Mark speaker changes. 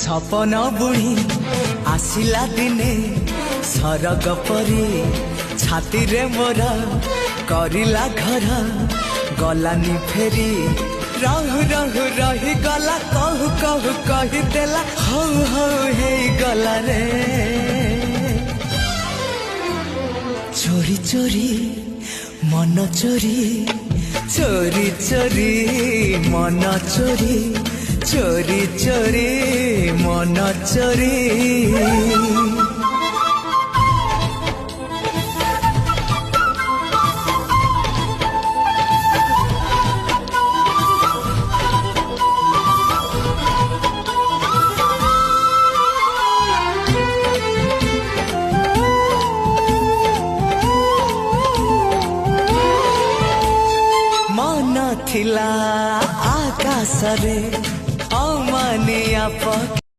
Speaker 1: छपन बुणी आसिला दिने सरग परी छाती रे मोर करिला घर गलानी फेरी रहु रहु रही गला कहु कहु कही देला हौ हौ हे गला रे चोरी चोरी मन चोरी चोरी चोरी मन चोरी चोरी चोरी मन चोरी मन थिला आकाश रे अमानिया